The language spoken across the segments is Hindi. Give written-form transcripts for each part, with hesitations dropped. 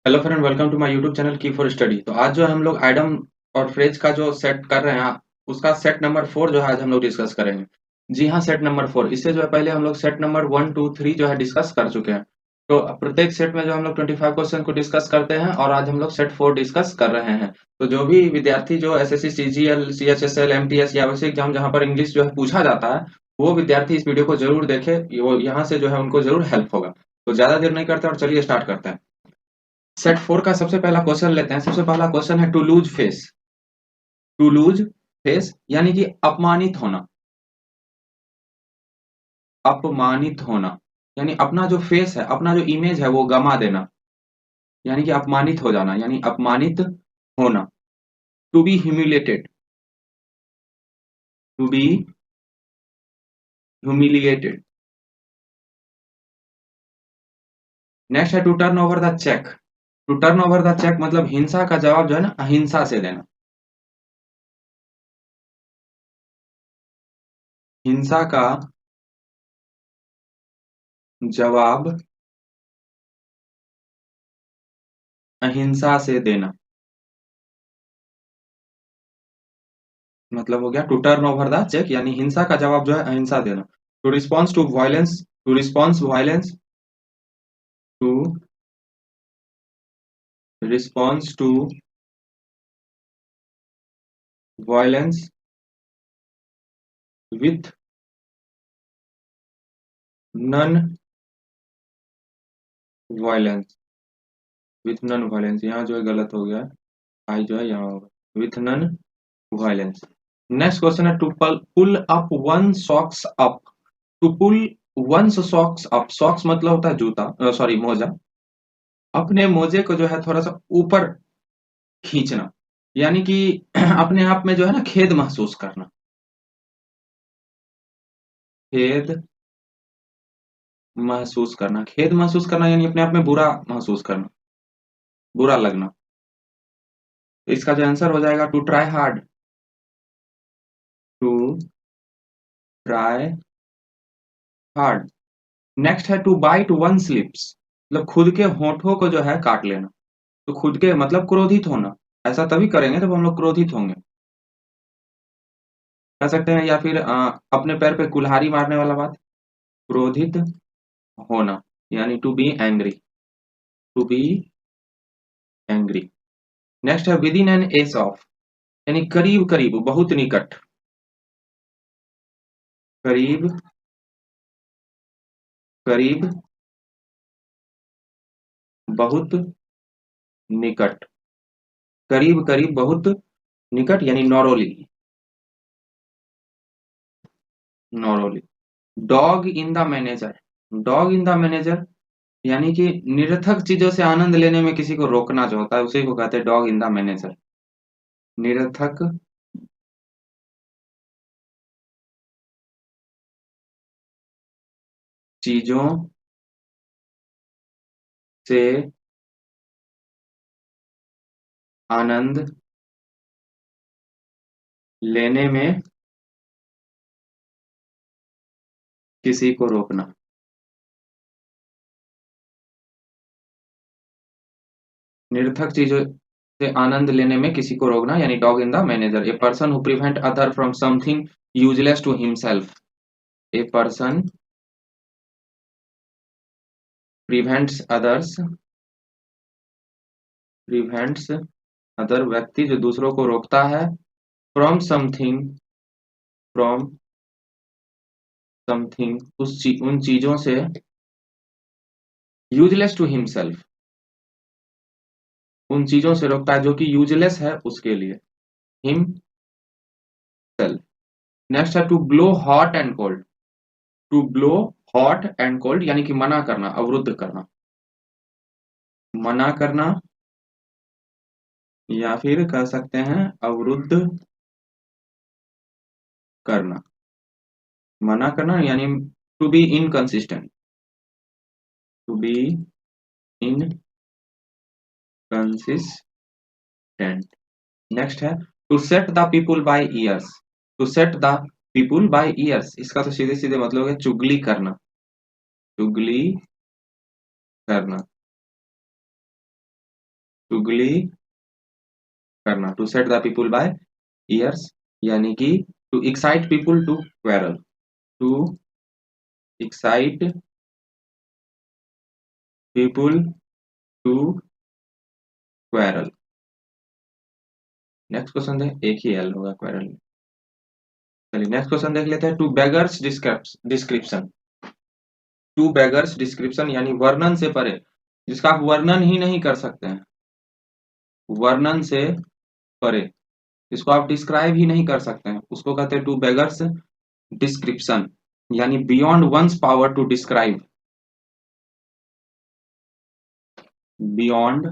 Hello friend, welcome to my YouTube channel key for study. तो आज जो है हम लोग आइटम और फ्रेज का जो सेट कर रहे हैं, उसका सेट नंबर 4 जो है आज हम लोग डिस्कस करेंगे। जी हाँ, सेट नंबर 4। इससे जो है पहले हम लोग सेट नंबर 1 2 3 जो है डिस्कस कर चुके हैं। तो प्रत्येक सेट में जो हम लोग 25 क्वेश्चन को डिस्कस करते हैं और आज हम लोग सेट 4 डिस्कस कर रहे हैं। तो जो भी विद्यार्थी जो एसएससी सीजीएल सीएचएसएल एमटीएस या वैसे एग्जाम जहाँ पर इंग्लिश जो है पूछा जाता है, वो विद्यार्थी इस वीडियो को जरूर देखे। वो यहाँ से जो है उनको जरूर हेल्प होगा। तो ज्यादा देर नहीं करते और चलिए स्टार्ट करते हैं। सेट 4 का सबसे पहला क्वेश्चन लेते हैं। सबसे पहला क्वेश्चन है to lose face. To lose face यानी कि अपमानित होना। अपमानित होना यानी अपना जो फेस है, अपना जो इमेज है वो गमा देना, यानी कि अपमानित हो जाना, यानी अपमानित होना। To be humiliated. To be humiliated. Next है to turn over the check. To turn over the check मतलब हिंसा का जवाब जो है ना, अहिंसा से देना। हिंसा का जवाब अहिंसा से देना मतलब हो गया to turn over the cheek, यानी हिंसा का जवाब जो है अहिंसा देना। To response to violence. To response violence. To response to violence with non violence. With non violence, यहाँ जो है गलत हो गया है। आई जो है यहाँ होगा with non violence. Next question है to pull up one socks up. To pull one's socks up. Socks मतलब होता है जूता, सॉरी मोजा। अपने मोजे को जो है थोड़ा सा ऊपर खींचना, यानी कि अपने आप में जो है ना खेद महसूस करना। खेद महसूस करना। खेद महसूस करना यानी अपने आप में बुरा महसूस करना, बुरा लगना। तो इसका जो आंसर हो जाएगा to try hard. To try hard. Next है टू बाइट वन स्लिप्स। मतलब खुद के होठों को जो है काट लेना। तो खुद के मतलब क्रोधित होना। ऐसा तभी करेंगे जब हम लोग क्रोधित होंगे, कह सकते हैं। या फिर अपने पैर पे कुल्हाड़ी मारने वाला बात। क्रोधित होना यानी to be angry. To be angry. Next है within an ace of, यानी करीब करीब, बहुत निकट। करीब करीब, बहुत निकट। करीब करीब, बहुत निकट, यानी नौरोली। नौरोली। Dog in the manager. Dog in the manager यानी कि निरर्थक चीजों से आनंद लेने में किसी को रोकना जो होता है उसी को कहते हैं डॉग इन द मैनेजर। निरर्थक चीजों से आनंद लेने में किसी को रोकना। निरर्थक चीजों से आनंद लेने में किसी को रोकना यानी dog in the manger. A person who prevent other from something useless to himself. A person prevents others. Prevents other व्यक्ति जो दूसरों को रोकता है, फ्रॉम समथिंग, फ्रॉम समथिंग उन चीजों से, यूजलेस टू हिमसेल्फ उन चीजों से रोकता है जो कि यूजलेस है उसके लिए। हिमसेल्फ। नेक्स्ट है to blow hot and cold. To blow hot and cold यानी कि मना करना, अवरुद्ध करना। मना करना या फिर कह सकते हैं अवरुद्ध करना। मना करना यानी to be inconsistent. To be inconsistent. Next है to set the people by years. To set the people by years, इसका तो सीधे सीधे मतलब है चुगली करना। चुगली करना। चुगली करना, to set the people by ears, यानी कि to excite people to quarrel, to excite people to quarrel. Next question देख, एक ही एल होगा क्वेरल में। चलिए नेक्स्ट क्वेश्चन देख लेते हैं। To beggars description, to beggars description यानी वर्णन से परे, जिसका आप वर्णन ही नहीं कर सकते हैं, वर्णन से परे, इसको आप डिस्क्राइब ही नहीं कर सकते हैं, उसको कहते हैं टू बेगर्स डिस्क्रिप्शन, यानी beyond one's power to describe, beyond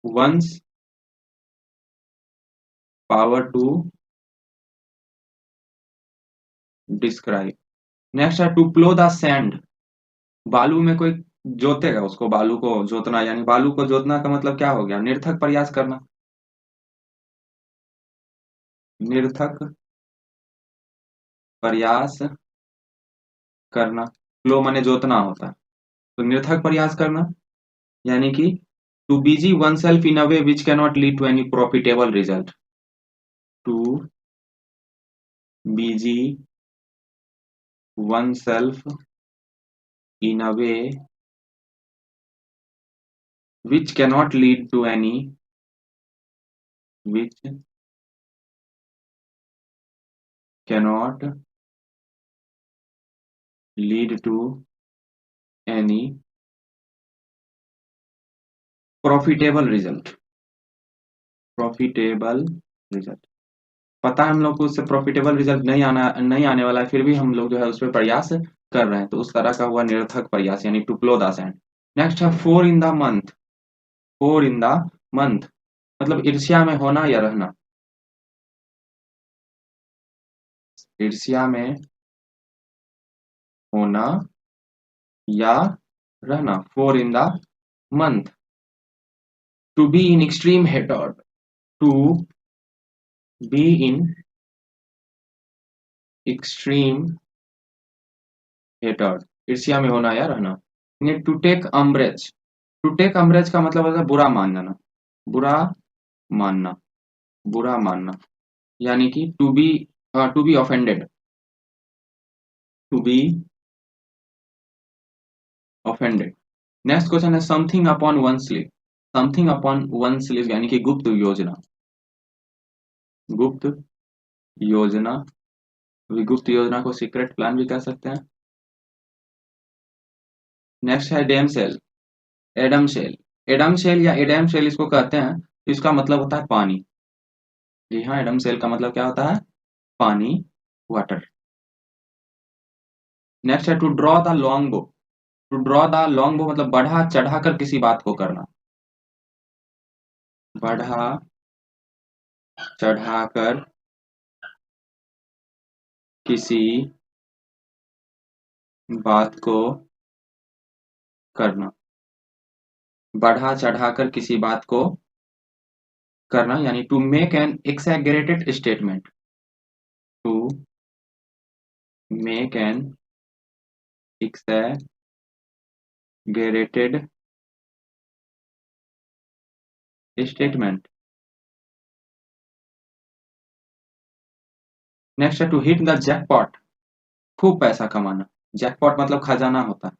one's power to describe. Next है टू प्लो द सैंड, बालू में कोई जोतेगा उसको, बालू को जोतना, यानी बालू को जोतना का मतलब क्या हो गया, निरर्थक प्रयास करना, निरर्थक प्रयास करना, प्लो माने जोतना होता है, तो निरर्थक प्रयास करना, यानी कि to busy one self in a way which cannot lead to any profitable result, to busy one self in a way which cannot lead to any, which cannot lead to any profitable result, profitable result, पता है हम लोग को उससे प्रॉफिटेबल रिजल्ट नहीं आने वाला है, फिर भी हम लोग जो है उस पर प्रयास कर रहे हैं, तो उस तरह का हुआ निरर्थक प्रयास, यानी to plough the sand. Next है four in the month, four in the month मतलब ईर्ष्या में होना या रहना, ईर्ष्या में होना या रहना, four in the month, to be in extreme hatred, to be in extreme hatred, ईर्ष्या में होना या रहना। To take umbrage, to take umbrage का मतलब होता है बुरा मान जाना, बुरा मानना, बुरा मानना, यानी कि to be offended, to be offended. Next question है something upon one sleeve, something upon one sleeve यानी कि गुप्त योजना, गुप्त योजना, गुप्त योजना को सीक्रेट प्लान भी कह सकते हैं। नेक्स्ट है डेम सेल, एडम शेल, एडम शेल या एडम शेल इसको कहते हैं, इसका मतलब होता है पानी, जी हाँ, एडम शेल का मतलब क्या होता है, पानी, वाटर। नेक्स्ट है टू ड्रॉ द लॉन्ग बो, टू ड्रॉ द लॉन्ग बो मतलब बढ़ा चढ़ा कर किसी बात को करना, बढ़ा चढ़ा कर किसी बात को करना, बढ़ा चढ़ा कर किसी बात को करना, यानी to make an exaggerated statement, to make an exaggerated statement. Next है टू हिट द जैकपॉट, खूब पैसा कमाना, जैकपॉट मतलब खजाना होता है,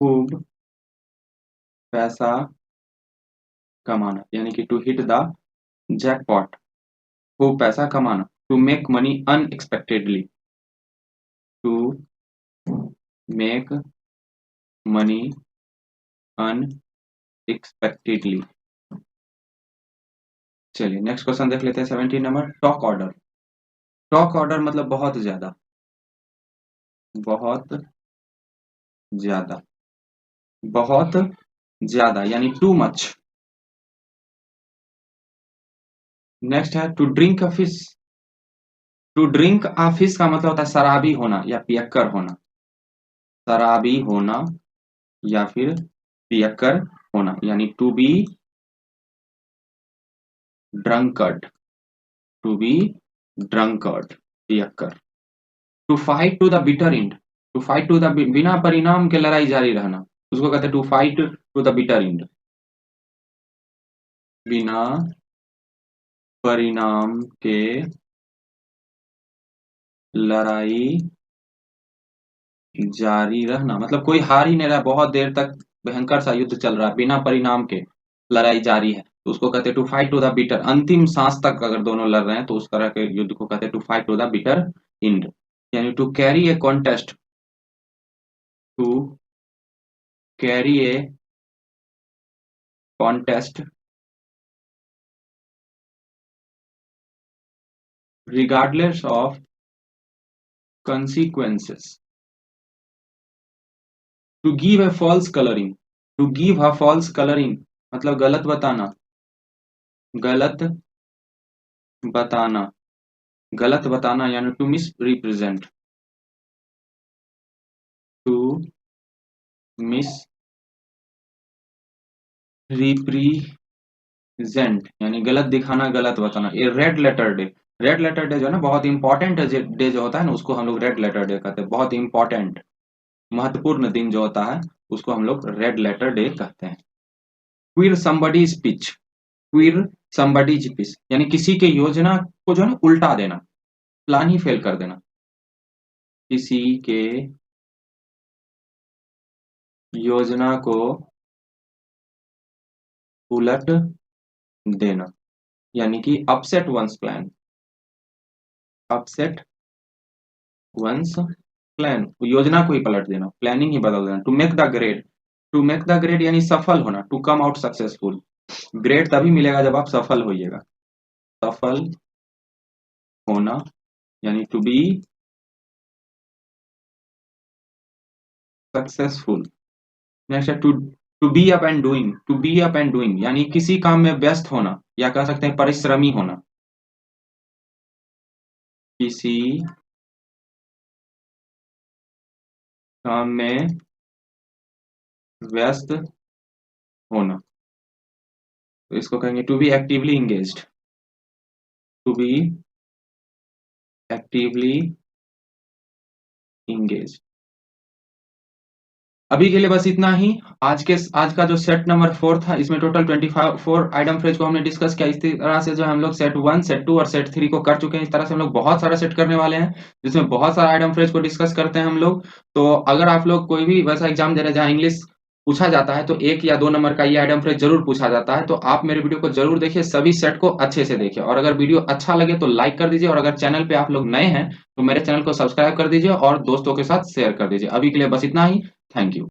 खूब पैसा कमाना, यानी कि टू हिट द जैकपॉट, खूब पैसा कमाना। To make money unexpectedly, to make money unexpectedly. चलिए नेक्स्ट क्वेश्चन देख लेते हैं 17 number, tall order, tall order मतलब बहुत ज्यादा, बहुत ज्यादा, बहुत ज्यादा यानी टू मच। नेक्स्ट है to drink a fish, to drink a fish का मतलब होता है शराबी होना या पियक्कर होना, शराबी होना या फिर पियक्कर होना, यानी to be drunkard, to be drunkard, पियक्कर। To fight to the bitter end, to fight to the बिना परिणाम के लड़ाई जारी रहना, उसको कहते हैं to fight to the bitter end, बिना परिणाम के लड़ाई जारी रहना, मतलब कोई हार ही नहीं रहा, बहुत देर तक भयंकर सा युद्ध चल रहा है, बिना परिणाम के लड़ाई जारी है, तो उसको कहते हैं to fight to the bitter, अंतिम सांस तक अगर दोनों लड़ रहे हैं तो उस तरह के युद्ध को कहते हैं to fight to the bitter end. यानी to carry a contest, to carry a contest regardless of consequences, to give a false coloring, to give a false coloring मतलब गलत बताना, गलत बताना, गलत बताना यानी to misrepresent, to misrepresent यानी गलत दिखाना, गलत बताना। ये red letter day, red letter day जो है ना बहुत इंपॉर्टेंट डे जो होता है ना उसको हम लोग रेड लेटर डे कहते हैं, बहुत इंपॉर्टेंट महत्वपूर्ण दिन जो होता है उसको हम लोग रेड लेटर डे कहते हैं। Queer somebody speech, queer somebody speech यानी किसी के योजना को जो है ना उल्टा देना, प्लान ही फेल कर देना, किसी के योजना को उलट देना यानी कि upset one's plan, upset one's plan योजना को ही पलट देना, प्लानिंग ही बदल देना। To make the grade, to make the grade यानी सफल होना, to come out successful, grade तभी मिलेगा जब आप सफल होइएगा, सफल होना यानी टू बी सक्सेसफुल। नेक्स्ट है to be up and doing, to be up and doing यानी किसी काम में व्यस्त होना या कह सकते हैं परिश्रमी होना, किसी काम में व्यस्त होना, तो इसको कहेंगे to be actively engaged, to be actively engaged. अभी के लिए बस इतना ही। आज का जो सेट नंबर 4 था इसमें टोटल 24 आइटम फ्रेज को हमने डिस्कस किया। इस तरह से जो हम लोग सेट 1, सेट 2 और सेट 3 को कर चुके हैं। इस तरह से हम लोग बहुत सारा सेट करने वाले हैं जिसमें बहुत सारा आइटम फ्रेज को डिस्कस करते हैं हम लोग। तो अगर आप लोग कोई भी वैसा एग्जाम दे रहे हैं जहाँ इंग्लिश पूछा जाता है तो 1 या 2 नंबर का ये आइटम फ्रेज जरूर पूछा जाता है। तो आप मेरे वीडियो को जरूर देखिए, सभी सेट को अच्छे से देखिए, और अगर वीडियो अच्छा लगे तो लाइक कर दीजिए, और अगर चैनल पे आप लोग नए हैं तो मेरे चैनल को सब्सक्राइब कर दीजिए और दोस्तों के साथ शेयर कर दीजिए। अभी के लिए बस इतना ही। Thank you.